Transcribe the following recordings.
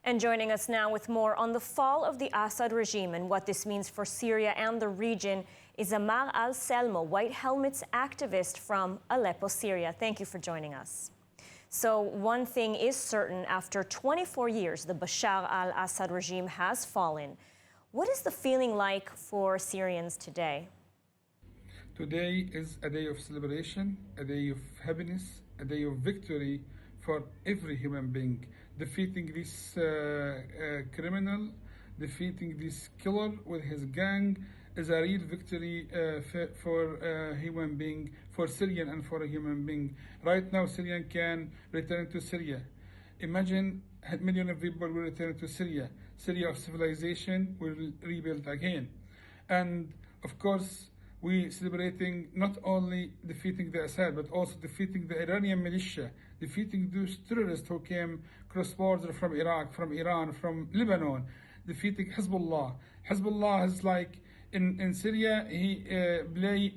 And joining us now with more on the fall of the Assad regime and what this means for Syria and the region is Ammar Al Semmo, White Helmets activist from Aleppo, Syria. Thank you for joining us. So one thing is certain, after 24 years, the Bashar al-Assad regime has fallen. What is the feeling like for Syrians today? Today is a day of celebration, a day of happiness, a day of victory for every human being. Defeating this criminal, defeating this killer with his gang is a real victory for a human being, for Syrian and for a human being. Right now, Syrian can return to Syria. Imagine a million of people will return to Syria. Syria of civilization will rebuild again. And of course, we celebrating not only defeating the Assad, but also defeating the Iranian militia, defeating those terrorists who came cross border from Iraq, from Iran, from Lebanon, defeating Hezbollah. Hezbollah is like in Syria, he play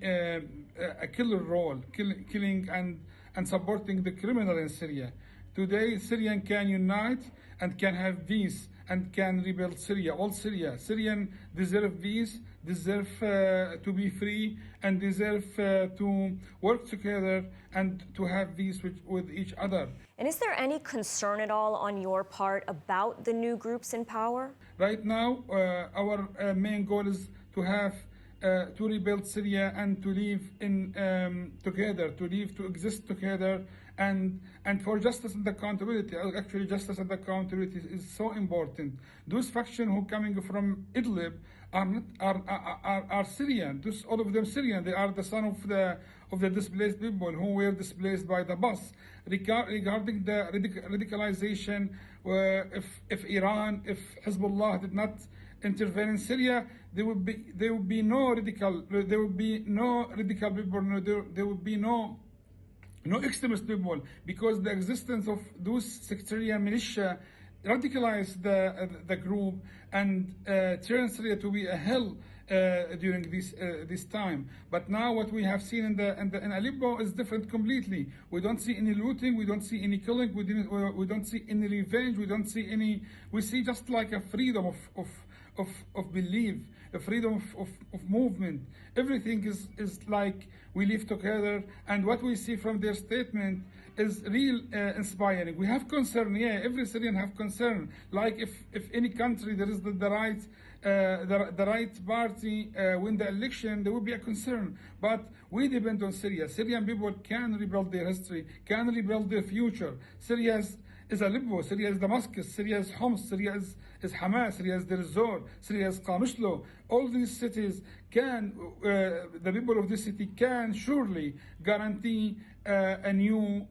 a killer role, killing and supporting the criminal in Syria. Today, Syrian can unite and can have peace and can rebuild Syria, all Syria. Syrians deserve peace, deserve to be free, and deserve to work together and to have peace with each other. And is there any concern at all on your part about the new groups in power? Right now, our main goal is to have to rebuild Syria and to live in together, to exist together, and for justice and accountability. Actually, justice and accountability is so important. Those factions who coming from Idlib are Syrian. Those, all of them Syrian. They are the son of the displaced people who were displaced by the bus. Regarding the radicalization, if Iran, if Hezbollah did not intervene in Syria, there would be no radical people. There would be no extremist people, because the existence of those sectarian militia radicalized the group and turned Syria to be a hell during this time. But now what we have seen in Aleppo is different completely. We don't see any looting, we don't see any killing, we don't see any revenge, we see just like a freedom of belief, a freedom of movement. Everything is like we live together, and what we see from their statement is real inspiring. We have concern, yeah, every Syrian have concern. Like if any country there is the right party win the election, there will be a concern. But we depend on Syria. Syrian people can rebuild their history, can rebuild their future. Syria is Aleppo, Syria is Damascus, Syria is Homs, Syria is Hamas, Syria is Deir ez-Zor, Syria is Qamishlo. All these cities can, the people of this city can surely guarantee a new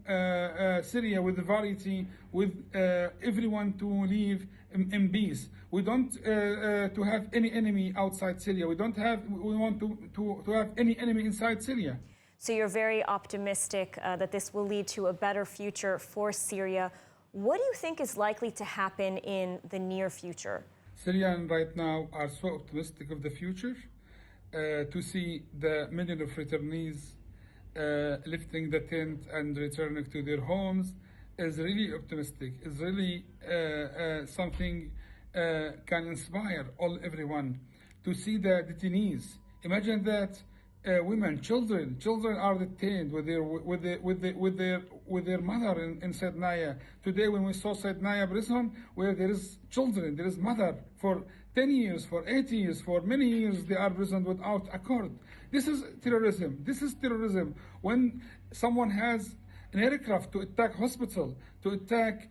Syria with variety, with everyone to live in peace. We don't to have any enemy outside Syria. We want to have any enemy inside Syria. So you're very optimistic that this will lead to a better future for Syria. What do you think is likely to happen in the near future? Syrians right now are so optimistic of the future to see the million of returnees lifting the tent and returning to their homes is really optimistic. Is really something can inspire everyone to see the detainees. Imagine that. Women, children are detained with their mother in Saidnaya. Today, when we saw Saidnaya prison, where there is children, there is mother for 10 years, for 8 years, for many years, they are imprisoned without accord. This is terrorism. This is terrorism. When someone has an aircraft to attack hospital, to attack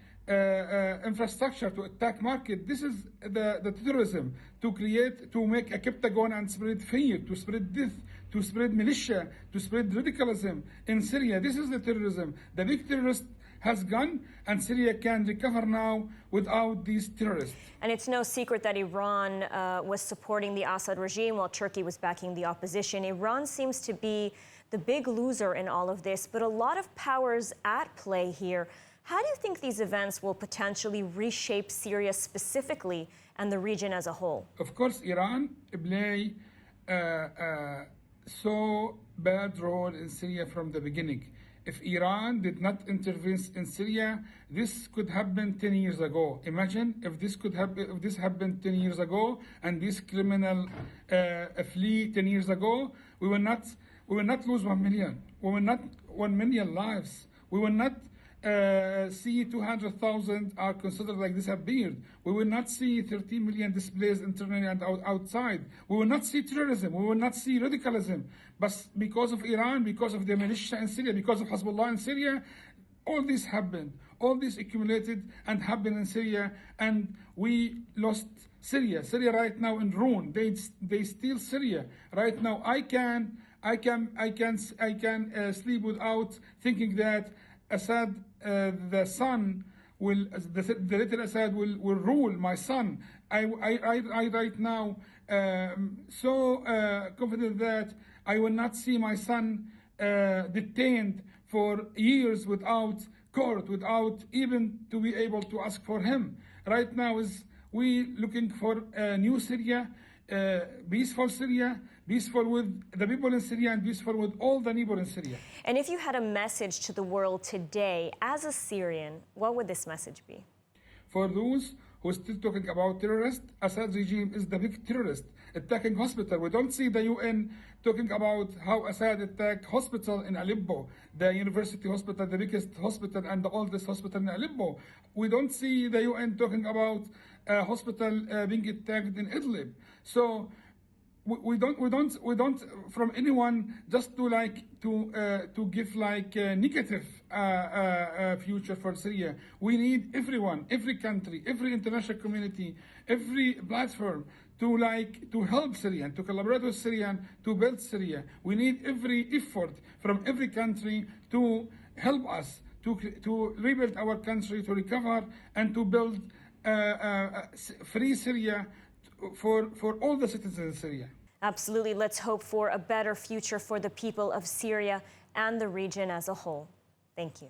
infrastructure, to attack market, this is the terrorism. To make a Captagon and spread fear, to spread death, to spread militia, to spread radicalism in Syria. This is the terrorism. The big terrorist has gone, and Syria can recover now without these terrorists. And it's no secret that Iran was supporting the Assad regime while Turkey was backing the opposition. Iran seems to be the big loser in all of this, but a lot of powers at play here. How do you think these events will potentially reshape Syria specifically and the region as a whole? Of course, Iran play so bad role in Syria from the beginning. If Iran did not intervene in Syria, this could happen 10 years ago. Imagine if this happened 10 years ago, and this criminal flee 10 years ago, we will not lose 1 million. We will not 1 million lives. We will not see 200,000 are considered like disappeared. We will not see 13 million displaced internally and outside. We will not see terrorism. We will not see radicalism. But because of Iran, because of the militia in Syria, because of Hezbollah in Syria, all this happened. All this accumulated and happened in Syria, and we lost Syria. Syria right now in ruin. They steal Syria right now. I can sleep without thinking that Assad, the son, the little Assad will rule my son. I right now so confident that I will not see my son detained for years without court, without even to be able to ask for him. Right now is we looking for a new Syria, peaceful Syria, peaceful with the people in Syria and peaceful with all the neighbors in Syria. And if you had a message to the world today as a Syrian, what would this message be? For those who are still talking about terrorists, Assad regime is the big terrorist attacking hospital. We don't see the UN talking about how Assad attacked hospital in Aleppo, the university hospital, the biggest hospital and the oldest hospital in Aleppo. We don't see the UN talking about a hospital being attacked in Idlib. So we don't from anyone just to give like a negative future for Syria. We need everyone, every country, every international community, every platform to help Syria, to collaborate with Syria, to build Syria. We need every effort from every country to help us to rebuild our country, to recover and to build free Syria for all the citizens in Syria. Absolutely. Let's hope for a better future for the people of Syria and the region as a whole. Thank you.